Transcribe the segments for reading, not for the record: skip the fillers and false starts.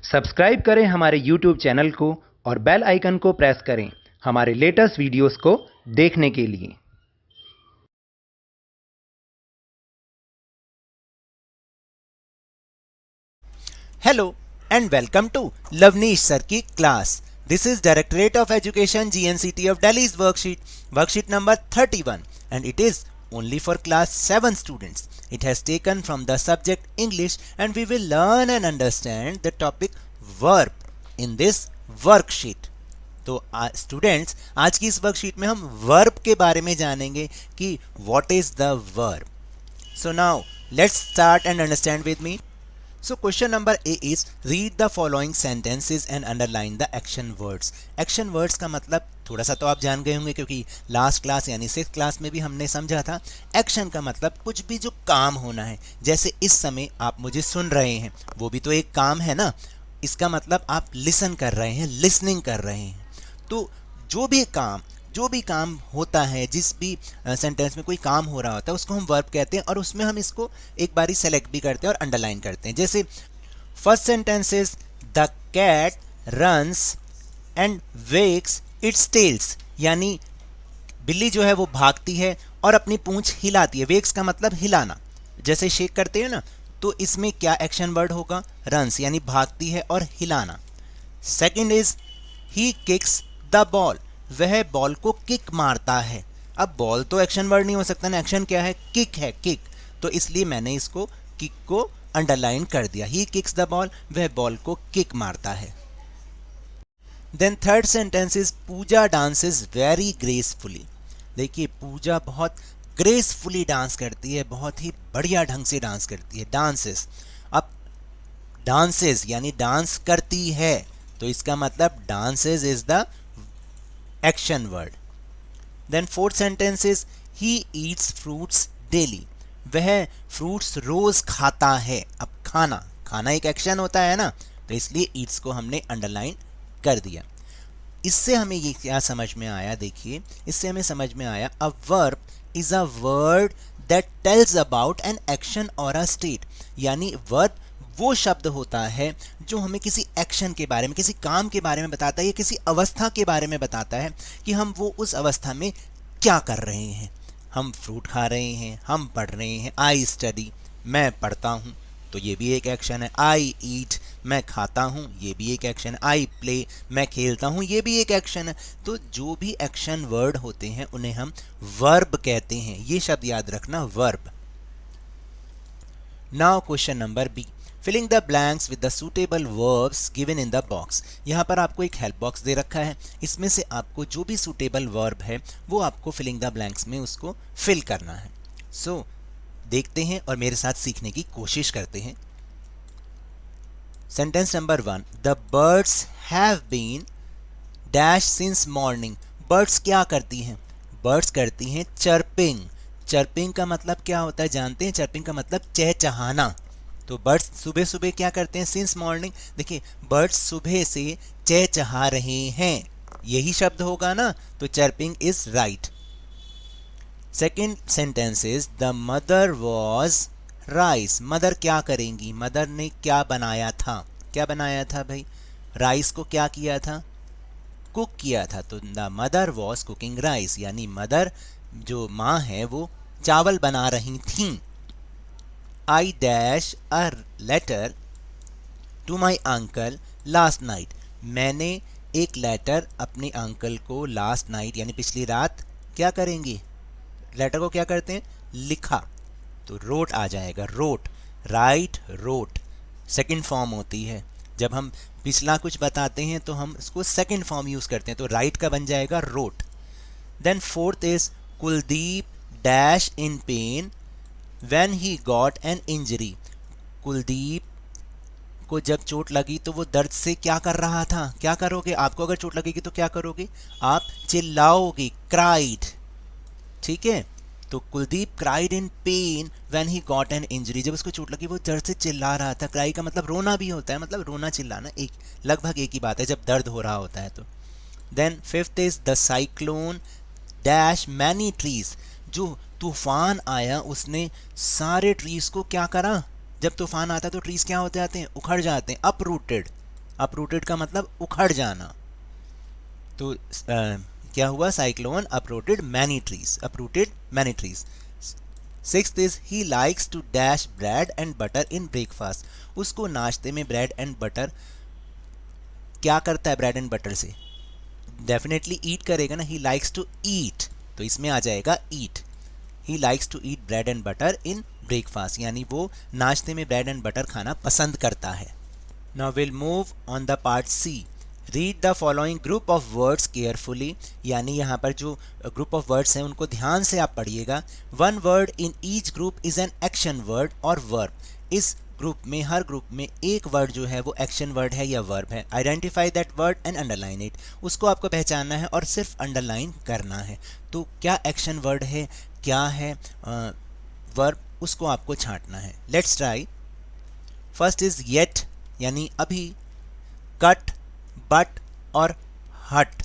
Subscribe करें हमारे YouTube channel को और बेल आइकन को प्रेस करें हमारे लेटेस्ट वीडियोस को देखने के लिए। Hello and welcome to Lavneesh Sir की class. This is Directorate of Education GNCT of Delhi's worksheet number 31, and it is only for class 7 students. It has taken from the subject English, and we will learn and understand the topic verb in this worksheet. तो students, आज की इस worksheet में हम verb के बारे में जानेंगे कि what is the verb. So now let's start and understand with me. So question number A is read the following sentences and underline the action words. Action words का मतलब थोड़ा सा तो आप जान गए होंगे, क्योंकि लास्ट क्लास यानी 6th क्लास में भी हमने समझा था. एक्शन का मतलब कुछ भी जो काम होना है. जैसे इस समय आप मुझे सुन रहे हैं, वो भी तो एक काम है ना. इसका मतलब आप लिसन कर रहे हैं, लिसनिंग कर रहे हैं. तो जो भी काम होता है, जिस भी सेंटेंस में कोई काम हो रहा होता है, उसको हम वर्ब कहते हैं, और उसमें हम इसको एक बारी सेलेक्ट भी करते हैं और अंडरलाइन करते हैं. जैसे first sentence is the cat runs and wags its tails, यानी बिल्ली जो है वो भागती है और अपनी पूंछ हिलाती है. वेक्स का मतलब हिलाना, जैसे शेक करते हैं ना. तो इसमें क्या एक्शन वर्ड होगा? रन्स, यानी भागती है और हिलाना. Second is he kicks the ball, वह बॉल को किक मारता है. अब बॉल तो एक्शन वर्ड नहीं हो सकता ना. एक्शन क्या है? किक है, किक. तो इसलिए मैंने इसको किक को अंडरलाइन कर दिया. ही किक्स द बॉल, वह बॉल को किक मारता है. Then third sentence is Puja dances very gracefully. देखिए, पूजा बहुत ग्रेसफुली डांस करती है, बहुत ही बढ़िया ढंग से डांस करती है. डांसेस, अब डांसेस यानी डांस करती है, तो इसका मतलब dances is the action word. Then fourth sentence is he eats fruits daily, वह फ्रूट्स रोज खाता है. अब खाना एक एक्शन होता है ना, तो इसलिए eats को हमने अंडरलाइन कर दिया. इससे हमें ये क्या समझ में आया? देखिए, इससे हमें समझ में आया a verb is a word that tells about an action or a state. यानी verb वो शब्द होता है जो हमें किसी एक्शन के बारे में, किसी काम के बारे में बताता है, या किसी अवस्था के बारे में बताता है कि हम वो उस अवस्था में क्या कर रहे हैं. हम फ्रूट खा रहे हैं, हम पढ़ रहे हैं. आई स्टडी, मैं पढ़ता हूँ, तो ये भी एक एक्शन है. आई ईट, मैं खाता हूँ, ये भी एक एक्शन है. आई प्ले, मैं खेलता हूँ, ये भी एक एक्शन है. तो जो भी एक्शन वर्ड होते हैं उन्हें हम वर्ब कहते हैं. ये शब्द याद रखना, verb. Now question number B, filling the blanks with the suitable verbs given in the box. यहाँ पर आपको एक हेल्प बॉक्स दे रखा है. इसमें से आपको जो भी सुटेबल वर्ब है वो आपको फिलिंग द ब्लैंक्स में उसको फिल करना है. सो देखते हैं और मेरे साथ सीखने की कोशिश करते हैं. Sentence number 1, the birds have been dash since morning. Birds क्या करती हैं? बर्ड्स करती हैं चर्पिंग. चर्पिंग का मतलब क्या होता है जानते हैं? चर्पिंग का मतलब चहचहाना. तो बर्ड्स सुबह सुबह क्या करते हैं? Since morning. देखिए, बर्ड्स सुबह से चहचहा रहे हैं, यही शब्द होगा ना, तो chirping is right. Second sentence is the mother was rice. Mother क्या करेंगी? मदर ने क्या बनाया था? क्या बनाया था भाई? राइस को क्या किया था? कुक किया था. तो the mother was cooking rice, यानी मदर जो माँ है वो चावल बना रही थी. I dash a letter to my uncle last night. मैंने एक लेटर अपने अंकल को लास्ट नाइट यानी पिछली रात क्या करेंगे? लेटर को क्या करते हैं? लिखा. तो रोट आ जाएगा, wrote. Write, wrote second form होती है. जब हम पिछला कुछ बताते हैं तो हम उसको सेकंड फॉर्म यूज करते हैं, तो राइट का बन जाएगा wrote. Then fourth is Kuldeep dash in pain when he got an injury. Kuldeep को जब चोट लगी तो वो दर्द से क्या कर रहा था? क्या करोगे? आपको अगर चोट लगेगी तो क्या करोगे? आप चिल्लाओगे, क्राइड. ठीक है, तो Kuldeep cried in pain when he got an injury. जब उसको चोट लगी वो दर्द से चिल्ला रहा था. क्राई का मतलब रोना भी होता है, मतलब रोना चिल्लाना एक लगभग एक ही बात है जब दर्द हो रहा होता है. तो then fifth is the cyclone dash many trees. जो तूफान आया उसने सारे ट्रीज को क्या करा? जब तूफान आता है तो ट्रीज क्या होते जाते हैं? उखड़ जाते हैं, अपरूटेड. अपरूटेड का मतलब उखड़ जाना। तो क्या हुआ, cyclone uprooted many trees. Sixth is he likes to dash bread and butter in breakfast. उसको नाश्ते में ब्रेड एंड बटर, क्या करता है ब्रेड एंड बटर से, डेफिनेटली ईट करेगा ना, ही लाइक्स टू ईट, तो इसमें आ जाएगा eat. He likes to eat bread and butter in breakfast, यानी वो नाश्ते में ब्रेड एंड बटर खाना पसंद करता है। Now will move on the part C. Read the following group of words carefully, यानी यहाँ पर जो ग्रुप ऑफ वर्ड्स हैं उनको ध्यान से आप पढ़िएगा। One word in each group is an action word और वर्ब। इस ग्रुप में, हर ग्रुप में एक वर्ड जो है वो एक्शन वर्ड है या वर्ब है। Identify that word and underline it, उसको आपको पहचानना है और सिर्फ अंडरलाइन करना है। तो क्या एक्शन वर्ड है, क्या है वर्ब, उसको आपको छांटना है। Let's try. First is yet, यानी अभी। कट, बट और हट।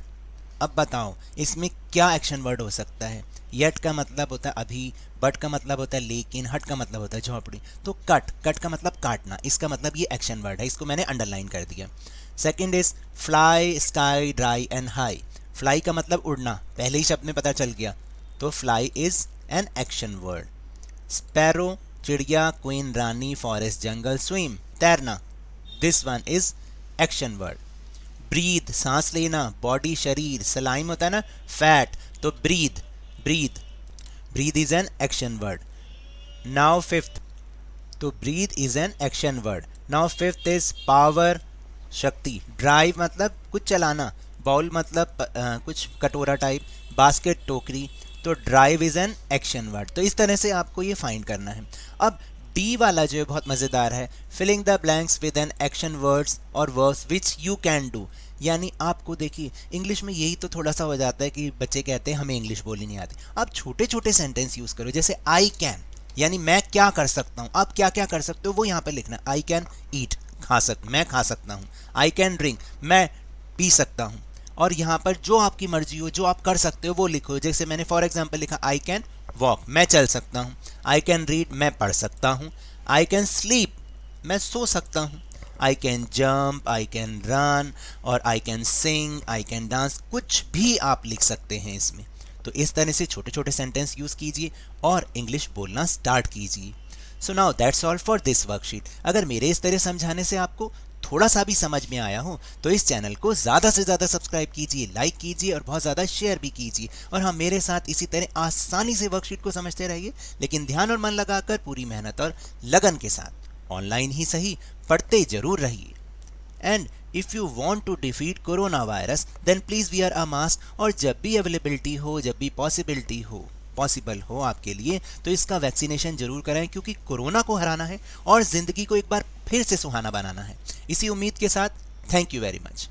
अब बताओ इसमें क्या एक्शन वर्ड हो सकता है। येट का मतलब होता है अभी, बट का मतलब होता है लेकिन, हट का मतलब होता है झोपड़ी। तो कट का मतलब काटना, इसका मतलब ये एक्शन वर्ड है, इसको मैंने अंडरलाइन कर दिया। Second is fly, sky, dry and high. Fly का मतलब उड़ना, पहले ही शब्द में पता चल गया, तो fly is an action word. Sparrow, चिड़िया, क्वीन, रानी, फॉरेस्ट, जंगल, स्विम, तैरना, this one is action word. Breathe, सांस लेना, बॉडी, शरीर, सलाइम होता है ना, फैट, तो breath is an action word. Now fifth, तो breath is an action word. Now fifth is power, शक्ति। ड्राइव मतलब कुछ चलाना, बाउल मतलब कुछ कटोरा टाइप, बास्केट, टोकरी, तो drive is an action word. तो इस तरह से आपको ये फाइंड करना है। अब डी वाला जो है बहुत मज़ेदार है, filling the blanks with an action words और verbs which you can do. यानी आपको देखिए इंग्लिश में यही तो थोड़ा सा हो जाता है कि बच्चे कहते हैं हमें इंग्लिश बोलनी नहीं आती। आप छोटे छोटे सेंटेंस यूज़ करो, जैसे आई कैन, यानी मैं क्या कर सकता हूँ। आप क्या क्या कर सकते हो वो यहाँ पे लिखना। आई कैन ईट, मैं खा सकता हूँ। आई कैन ड्रिंक, मैं पी सकता हूँ। और यहाँ पर जो आपकी मर्जी हो, जो आप कर सकते हो वो लिखो। जैसे मैंने फॉर एग्जाम्पल लिखा आई कैन वॉक, मैं चल सकता हूँ। आई कैन रीड, मैं पढ़ सकता हूँ। आई कैन स्लीप, मैं सो सकता हूँ। I can jump, I can run, और I can sing, I can dance, कुछ भी आप लिख सकते हैं इसमें। तो इस तरह से छोटे छोटे सेंटेंस यूज़ कीजिए और इंग्लिश बोलना स्टार्ट कीजिए। So now that's all for this worksheet. अगर मेरे इस तरह समझाने से आपको थोड़ा सा भी समझ में आया हो तो इस चैनल को ज़्यादा से ज़्यादा सब्सक्राइब कीजिए, लाइक कीजिए और बहुत ज़्यादा शेयर भी कीजिए। और हाँ, मेरे साथ इसी तरह आसानी से वर्कशीट को समझते रहिए, लेकिन ध्यान और मन लगाकर, पूरी मेहनत और लगन के साथ। ऑनलाइन ही सही, पढ़ते जरूर रहिए। And if you want to defeat corona virus then please wear a mask. और जब भी अवेलेबिलिटी हो, जब भी पॉसिबल हो आपके लिए, तो इसका वैक्सीनेशन जरूर कराएं, क्योंकि कोरोना को हराना है और ज़िंदगी को एक बार फिर से सुहाना बनाना है। इसी उम्मीद के साथ थैंक यू वेरी मच।